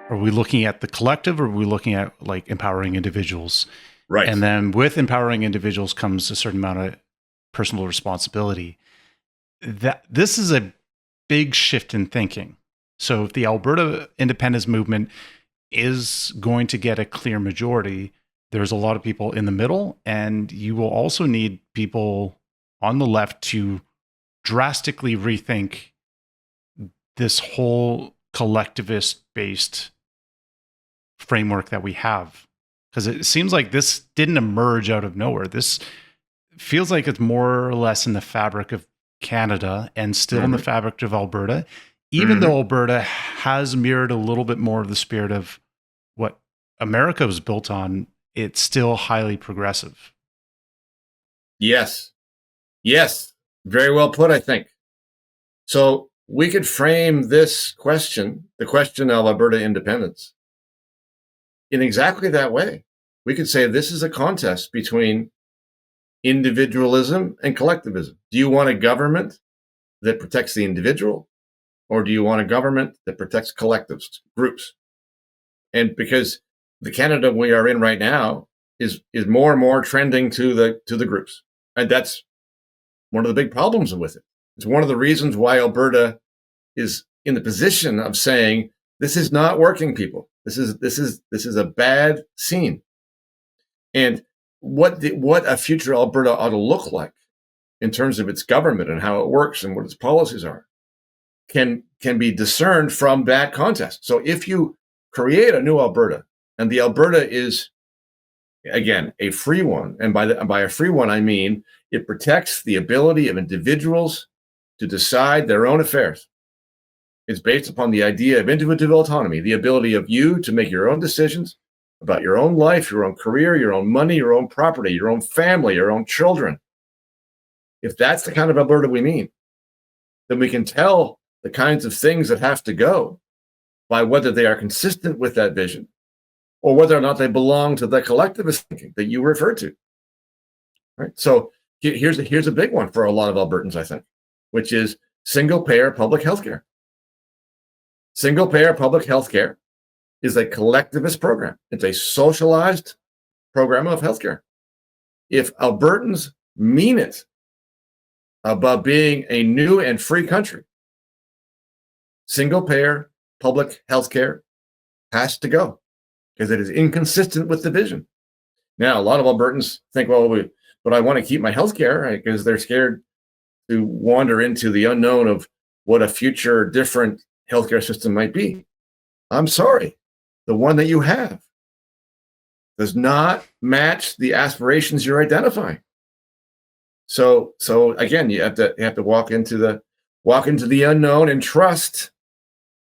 Are we looking at the collective, or are we looking at like empowering individuals? Right. And then with empowering individuals comes a certain amount of personal responsibility. That this is a big shift in thinking. So if the Alberta independence movement is going to get a clear majority, there's a lot of people in the middle, and you will also need people on the left to drastically rethink this whole collectivist based framework that we have. Because it seems like this didn't emerge out of nowhere. This feels like it's more or less in the fabric of Canada and still in the fabric of Alberta, even though Alberta has mirrored a little bit more of the spirit of what America was built on. It's still highly progressive. Yes. Yes. Very well put, I think. So we could frame this question, the question of Alberta independence, in exactly that way. We could say this is a contest between individualism and collectivism. Do you want a government that protects the individual, or do you want a government that protects collectives, groups? And because the Canada we are in right now is more and more trending to the groups, and that's one of the big problems with it. It's one of the reasons why Alberta is in the position of saying this is not working, people. This is a bad scene. And what a future Alberta ought to look like in terms of its government and how it works and what its policies are can be discerned from that contest. So if you create a new Alberta, and the Alberta is, again, a free one, and by a free one, I mean it protects the ability of individuals to decide their own affairs. It's based upon the idea of individual autonomy, the ability of you to make your own decisions about your own life, your own career, your own money, your own property, your own family, your own children. If that's the kind of Alberta we mean, then we can tell the kinds of things that have to go by whether they are consistent with that vision or whether or not they belong to the collectivist thinking that you referred to. Right? So here's a big one for a lot of Albertans, I think, which is single-payer public health care. Single-payer public health care is a collectivist program. It's a socialized program of healthcare. If Albertans mean it about being a new and free country, single-payer public healthcare has to go because it is inconsistent with the vision. Now, a lot of Albertans think, well, but I want to keep my healthcare, right? Because they're scared to wander into the unknown of what a future different healthcare system might be. I'm sorry, the one that you have does not match the aspirations you're identifying. So again, you have to walk into the unknown and trust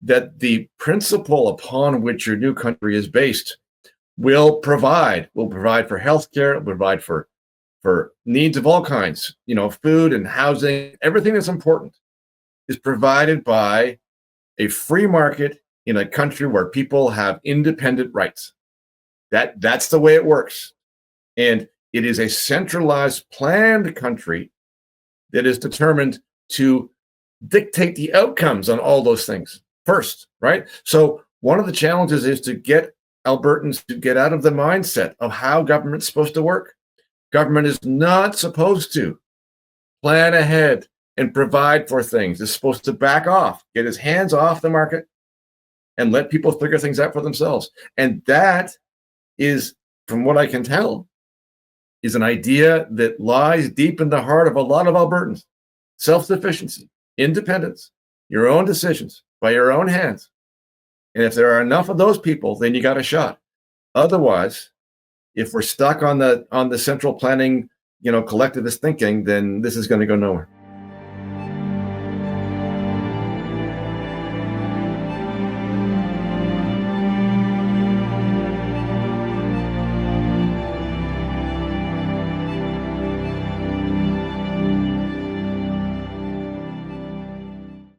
that the principle upon which your new country is based will provide for healthcare, will provide for needs of all kinds, food and housing, everything that's important is provided by a free market in a country where people have independent rights. That's the way it works. And it is a centralized, planned country that is determined to dictate the outcomes on all those things first, right? So one of the challenges is to get Albertans to get out of the mindset of how government's supposed to work. Government is not supposed to plan ahead and provide for things. It's supposed to back off, get its hands off the market, and let people figure things out for themselves. And that is, from what I can tell, is an idea that lies deep in the heart of a lot of Albertans. Self-sufficiency, independence, your own decisions by your own hands. And if there are enough of those people, then you got a shot. Otherwise, if we're stuck on the central planning, collectivist thinking, then this is going to go nowhere.